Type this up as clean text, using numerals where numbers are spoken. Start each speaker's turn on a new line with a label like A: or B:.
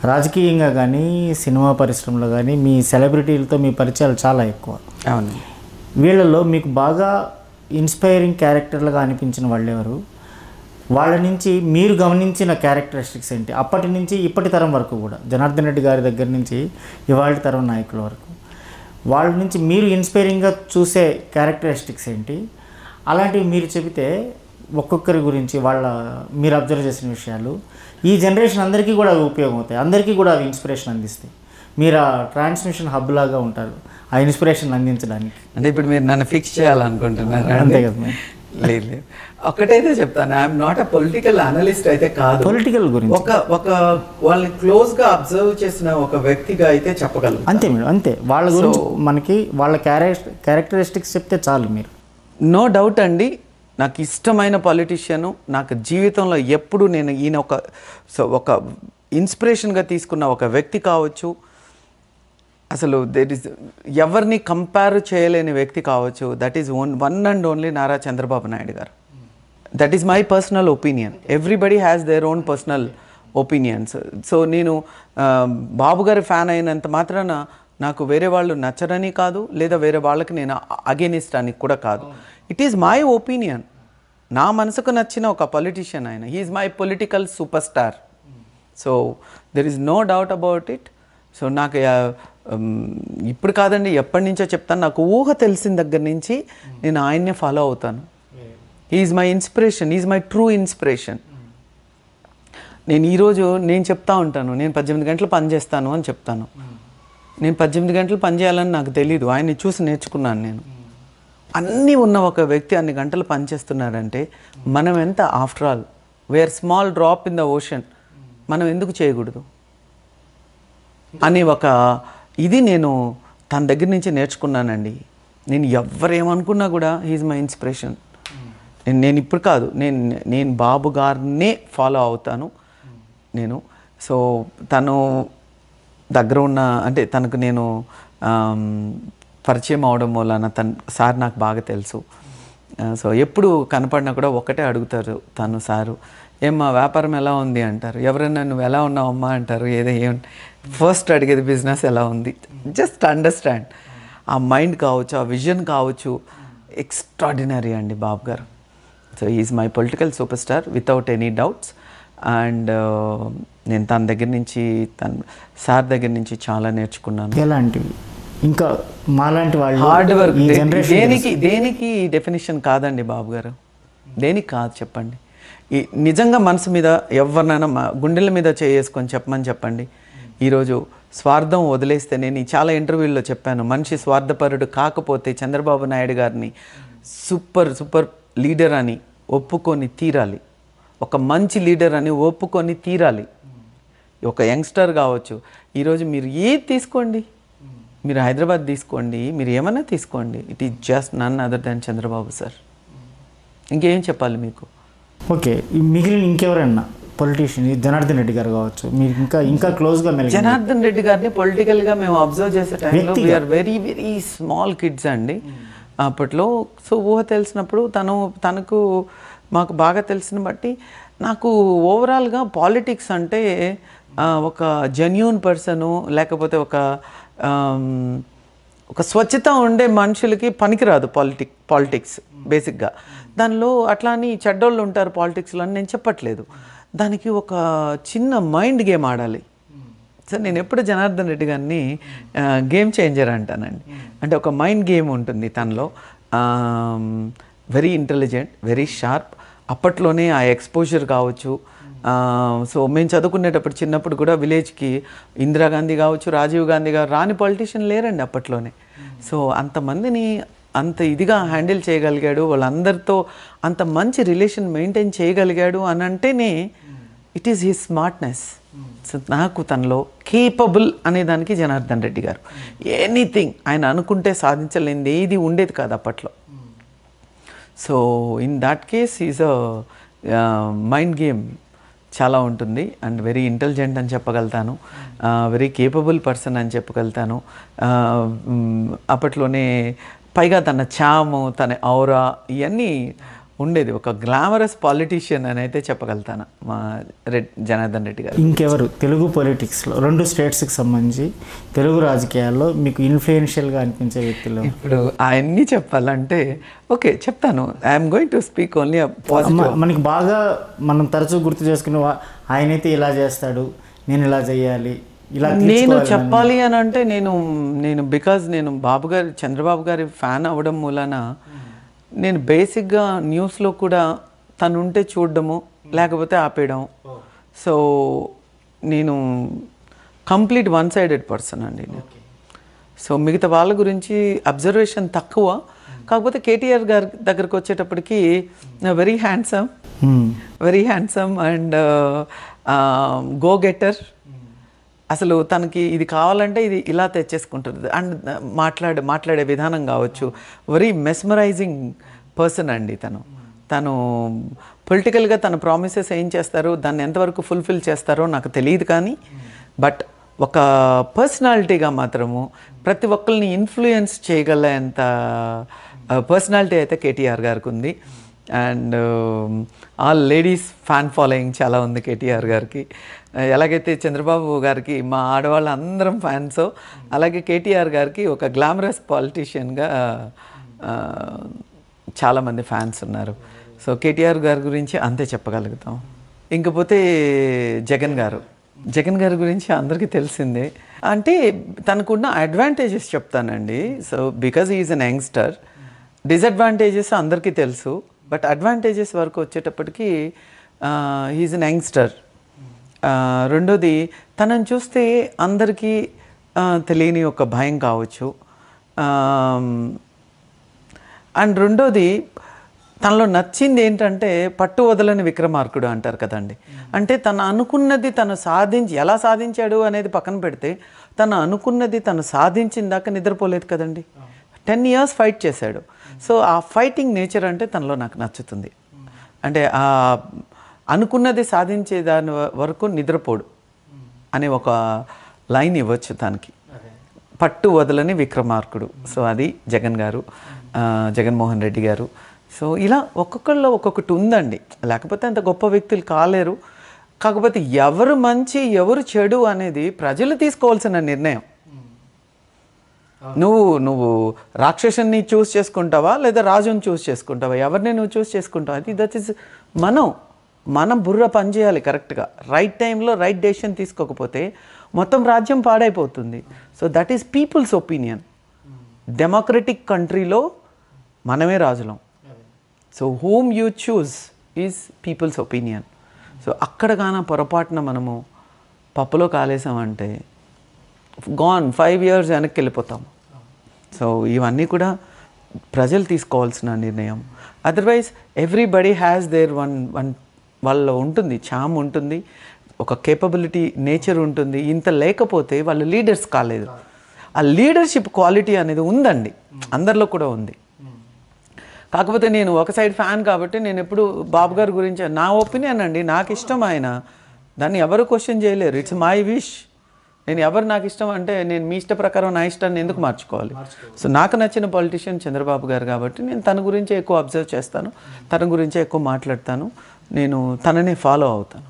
A: రాజకీయంగా కానీ సినిమా పరిశ్రమలో కానీ మీ సెలబ్రిటీలతో మీ పరిచయాలు చాలా ఎక్కువ.
B: అవును.
A: వీళ్ళలో మీకు బాగా ఇన్స్పైరింగ్ క్యారెక్టర్లుగా అనిపించిన వాళ్ళు ఎవరు? వాళ్ళ నుంచి మీరు గమనించిన క్యారెక్టరిస్టిక్స్ ఏంటి? అప్పటి నుంచి ఇప్పటి తరం వరకు కూడా, జనార్దన్ రెడ్డి గారి దగ్గర నుంచి ఇవాళ తరం నాయకుల వరకు వాళ్ళ నుంచి మీరు ఇన్స్పైరింగ్గా చూసే క్యారెక్టరిస్టిక్స్ ఏంటి? అలాంటివి మీరు చెబితే ఒక్కొక్కరి గురించి మీరు అబ్జర్వ్ చేసిన విషయాలు ఈ జనరేషన్ అందరికీ కూడా అవి ఉపయోగం అవుతాయి, అందరికీ కూడా అవి ఇన్స్పిరేషన్ అందిస్తాయి. మీరు ఆ ట్రాన్స్మిషన్ హబ్ లాగా ఉంటారు ఆ ఇన్స్పిరేషన్ అందించడానికి.
B: అంటే ఇప్పుడు మీరు నన్ను ఫిక్స్ చేయాలనుకుంటున్నారు?
A: అంతే కదా.
B: లేదు, ఒక్కటైతే చెప్తాను, I'm not a political analyst అయితే కాదు.
A: పొలిటికల్ గురించి
B: ఒక వాళ్ళని క్లోజ్గా అబ్జర్వ్ చేసిన ఒక వ్యక్తిగా అయితే చెప్పగలను.
A: అంతే మేడం, అంతే. వాళ్ళ గురించి మనకి వాళ్ళ క్యారెక్టరిస్టిక్స్ చెప్తే చాలు. మీరు
B: నో డౌట్ అండి, నాకు ఇష్టమైన పొలిటీషియను, నాకు జీవితంలో ఎప్పుడు నేను ఈయన ఒక ఇన్స్పిరేషన్గా తీసుకున్న ఒక వ్యక్తి కావచ్చు, అసలు ఎవరిని కంపేర్ చేయలేని వ్యక్తి కావచ్చు, that is one and only Nara Chandrababu Naidu garu. That is my personal opinion. Everybody has their own personal opinions. So నేను బాబు గారి ఫ్యాన్ అయినంత మాత్రాన నాకు వేరే వాళ్ళు నచ్చరని కాదు, లేదా వేరే వాళ్ళకి నేను అగేనిస్ట్ అని కూడా కాదు. It is my opinion. నా మనసుకు నచ్చిన ఒక పొలిటీషియన్ ఆయన. He is my political super star. So there is no doubt about it. So నాకు ఇప్పుడు కాదండి, ఎప్పటి నుంచో చెప్తాను, నాకు ఊహ తెలిసిన దగ్గర నుంచి నేను ఆయన్నే ఫాలో అవుతాను. He is my inspiration, he is my true inspiration. నేను ఈరోజు నేను చెప్తా ఉంటాను, నేను 18 గంటలు పని చేస్తాను అని చెప్తాను. నేను 18 గంటలు పని చేయాలని నాకు తెలీదు, ఆయన్ని చూసి నేర్చుకున్నాను నేను. అన్నీ ఉన్న ఒక వ్యక్తి అన్ని గంటలు పనిచేస్తున్నారంటే మనం ఎంత, after all we are small drop in the ocean, మనం ఎందుకు చేయకూడదు అని ఇది నేను తన దగ్గర నుంచి నేర్చుకున్నానండి. నేను ఎవరేమనుకున్నా కూడా హీఈస్ మై ఇన్స్పిరేషన్. నేను ఇప్పుడు కాదు, నేను బాబు గారినే ఫాలో అవుతాను నేను. సో తను దగ్గర ఉన్న, అంటే తనకు నేను పరిచయం అవడం వలన సార్ నాకు బాగా తెలుసు. సో ఎప్పుడు కనపడినా కూడా ఒక్కటే అడుగుతారు తను, సారు ఏమ్మా వ్యాపారం ఎలా ఉంది అంటారు, ఎవరైనా నువ్వు ఎలా ఉన్నావమ్మా అంటారు, ఫస్ట్ అడిగేది బిజినెస్ ఎలా ఉంది. Just understand. ఆ మైండ్ కావచ్చు, ఆ విజన్ కావచ్చు, ఎక్స్ట్రాడినరీ అండి బాబు గారు. So is my political super star without any doubts. And నేను తన దగ్గర నుంచి, సార్ దగ్గర నుంచి చాలా నేర్చుకున్నాను.
A: ఎలాంటివి? ఇంకా మాలాంటి వాళ్ళు
B: హార్డ్ వర్క్. దేనికి డెఫినేషన్ కాదండి బాబు గారు, దేనికి కాదు చెప్పండి. నిజంగా మనసు మీద ఎవరినైనా గుండెల మీద చేసుకొని చెప్పండి. ఈరోజు స్వార్థం వదిలేస్తే, నేను చాలా ఇంటర్వ్యూల్లో చెప్పాను, మనిషి స్వార్థపరుడు కాకపోతే చంద్రబాబు నాయుడు గారిని సూపర్ లీడర్ అని ఒప్పుకొని తీరాలి. ఒక మంచి లీడర్ అని ఒప్పుకొని తీరాలి. ఒక యంగ్స్టర్ కావచ్చు, ఈరోజు మీరు ఏది తీసుకోండి, మీరు హైదరాబాద్ తీసుకోండి, మీరు ఏమన్నా తీసుకోండి, it is just none other than Chandrababu sir. ఇంకేం చెప్పాలి మీకు?
A: ఓకే, మిగిలిన ఇంకెవరన్నా పొలిటీషియన్, జనార్దన్ రెడ్డి గారు కావచ్చు, మీరు ఇంకా క్లోజ్గా
B: జనార్దన్ రెడ్డి గారిని పొలిటికల్గా మేము అబ్జర్వ్ చేసే టైంలో వీఆర్ వెరీ స్మాల్ కిడ్స్ అండి అప్పట్లో. సో ఊహ తెలిసినప్పుడు తనకు మాకు బాగా తెలిసిన బట్టి నాకు ఓవరాల్గా పాలిటిక్స్ అంటే ఒక జెన్యూన్ పర్సను, లేకపోతే ఒక స్వచ్ఛత ఉండే మనుషులకి పనికిరాదు పాలిటిక్స్ బేసిక్గా. దానిలో అట్లా అని చెడ్డోళ్ళు ఉంటారు పాలిటిక్స్లో అని నేను చెప్పట్లేదు. దానికి ఒక చిన్న మైండ్ గేమ్ ఆడాలి సార్. నేను ఎప్పుడు జనార్దన్ రెడ్డి గారిని గేమ్ చేంజర్ అంటానండి. అంటే ఒక మైండ్ గేమ్ ఉంటుంది తనలో. Very intelligent, very sharp. అప్పట్లోనే ఆ ఎక్స్పోజర్ కావచ్చు. సో మేము చదువుకునేటప్పుడు చిన్నప్పుడు కూడా విలేజ్కి ఇందిరాగాంధీ కావచ్చు, రాజీవ్ గాంధీ గారు రాని పొలిటీషియన్ లేరండి అప్పట్లోనే. సో అంతమందిని అంత ఇదిగా హ్యాండిల్ చేయగలిగాడు, వాళ్ళందరితో అంత మంచి రిలేషన్ మెయింటైన్ చేయగలిగాడు అని అంటేనే it is his smartness. So నాకు తనలో కేపబుల్ అనేదానికి జనార్దన్ రెడ్డి గారు. ఎనీథింగ్ ఆయన అనుకుంటే సాధించలేనిది ఏది ఉండేది కాదు అప్పట్లో. So in that case is a mind game చాలా ఉంటుంది. అండ్ వెరీ ఇంటెలిజెంట్ అని చెప్పగలుగుతాను, వెరీ కేపబుల్ పర్సన్ అని చెప్పగలుగుతాను. అప్పట్లోనే పైగా తన చాము, తన ఔరా, ఇవన్నీ ఉండేది, ఒక గ్లామరస్ పాలిటీషియన్ అని అయితే చెప్పగలుగుతాను మా జనార్దన్ రెడ్డి గారు.
A: ఇంకెవరు తెలుగు పొలిటిక్స్లో 2 స్టేట్స్కి సంబంధించి తెలుగు రాజకీయాల్లో మీకు ఇన్ఫ్లుయెన్షియల్గా అనిపించే వ్యక్తులు?
B: ఇప్పుడు అవన్నీ చెప్పాలంటే ఓకే చెప్తాను. I'm going to speak only positive.
A: మనకి బాగా మనం తరచూ గుర్తు చేసుకునే ఆయనైతే ఇలా చేస్తాడు, నేను ఇలా చేయాలి, ఇలా
B: నేను చెప్పాలి అని అంటే నేను బికాజ్ నేను చంద్రబాబు గారి ఫ్యాన్ అవ్వడం మూలన నేను బేసిక్గా న్యూస్లో కూడా తను ఉంటే చూడడము లేకపోతే ఆపేయడం. సో నేను కంప్లీట్ వన్ సైడెడ్ పర్సన్ అండి. సో మిగతా వాళ్ళ గురించి అబ్జర్వేషన్ తక్కువ. కాకపోతే కేటీఆర్ గారి దగ్గరకు వచ్చేటప్పటికి very handsome and go getter. అసలు తనకి ఇది కావాలంటే ఇది ఇలా తెచ్చేసుకుంటుంది. అండ్ మాట్లాడే విధానం కావచ్చు, వెరీ మెస్మరైజింగ్ పర్సన్ అండి తను పొలిటికల్గా తన ప్రామిసెస్ ఏం చేస్తారో దాన్ని ఎంతవరకు ఫుల్ఫిల్ చేస్తారో నాకు తెలియదు, కానీ బట్ ఒక పర్సనాలిటీగా మాత్రము ప్రతి ఒక్కరిని ఇన్ఫ్లుయెన్స్ చేయగలంత పర్సనాలిటీ అయితే కేటీఆర్ గారికి ఉంది. And all ladies fan following చాలా ఉంది కేటీఆర్ గారికి. ఎలాగైతే చంద్రబాబు గారికి మా ఆడవాళ్ళ అందరం ఫ్యాన్సో, అలాగే కేటీఆర్ గారికి ఒక గ్లామరస్ పాలిటీషియన్గా చాలామంది ఫ్యాన్స్ ఉన్నారు. సో కేటీఆర్ గారి గురించి అంతే చెప్పగలుగుతాం. ఇంకపోతే జగన్ గారి గురించి అందరికీ తెలిసిందే. అంటే తనకున్న అడ్వాంటేజెస్ చెప్తానండి. So because is an youngster, disadvantages అందరికీ తెలుసు, బట్ అడ్వాంటేజెస్ వరకు వచ్చేటప్పటికి హీజ్ అన్ యంగ్స్టర్. రెండోది తనని చూస్తే అందరికీ తెలియని ఒక భయం కావచ్చు. అండ్ రెండోది తనలో నచ్చింది ఏంటంటే పట్టు వదలని విక్రమార్కుడు అంటారు కదండి. అంటే తను అనుకున్నది తను ఎలా సాధించాడు అనేది పక్కన పెడితే తను అనుకున్నది తను సాధించిన దాకా నిద్రపోలేదు కదండి. 10 years ఫైట్ చేశాడు. సో ఆ ఫైటింగ్ నేచర్ అంటే తనలో నాకు నచ్చుతుంది. అంటే అనుకున్నది సాధించే దాని వరకు నిద్రపోడు అనే ఒక లైన్ ఇవ్వచ్చు తనకి. పట్టు వదలని విక్రమార్కుడు. సో అది జగన్మోహన్ రెడ్డి గారు. సో ఇలా ఒక్కొక్కళ్ళలో ఒక్కొక్కటి ఉందండి. లేకపోతే అంత గొప్ప వ్యక్తులు కాలేరు. కాకపోతే ఎవరు మంచి ఎవరు చెడు అనేది ప్రజలు తీసుకోవాల్సిన నిర్ణయం. నువ్వు రాక్షసుని చూస్ చేసుకుంటావా లేదా రాజుని చూస్ చేసుకుంటావా? ఎవరిని నువ్వు చూస్ చేసుకుంటావా? అది దట్ ఈస్ మనం బుర్ర పనిచేయాలి కరెక్ట్గా. రైట్ టైంలో రైట్ డెసిషన్ తీసుకోకపోతే మొత్తం రాజ్యం పాడైపోతుంది. So that is people's opinion. Democratic కంట్రీలో మనమే రాజులం. So whom you choose is people's opinion. So అక్కడ కానీ పొరపాటున మనము పప్పులో కాలేసామంటే గాన్ 5 years వెనక్కి వెళ్ళిపోతాం. సో ఇవన్నీ కూడా ప్రజలు తీసుకోవాల్సిన నిర్ణయం. Otherwise everybody has there one వాళ్ళలో ఉంటుంది, చామ్ ఉంటుంది, ఒక కేపబిలిటీ నేచర్ ఉంటుంది. ఇంత లేకపోతే వాళ్ళు లీడర్స్ కాలేదు. ఆ లీడర్షిప్ క్వాలిటీ అనేది ఉందండి, అందరిలో కూడా ఉంది. కాకపోతే నేను ఒక సైడ్ ఫ్యాన్ కాబట్టి నేను ఎప్పుడు బాబు గారి గురించి నా ఒపీనియన్ అండి, నాకు ఇష్టం ఆయన, దాన్ని ఎవరు క్వశ్చన్ చేయలేరు. It's my wish. నేను ఎవరు నాకు ఇష్టం అంటే నేను మీ ఇష్ట ప్రకారం నా ఇష్టాన్ని ఎందుకు మార్చుకోవాలి? సో నాకు నచ్చిన పొలిటీషియన్ చంద్రబాబు గారు కాబట్టి నేను తన గురించే ఎక్కువ అబ్జర్వ్ చేస్తాను, తన గురించే ఎక్కువ మాట్లాడతాను, నేను తననే ఫాలో అవుతాను.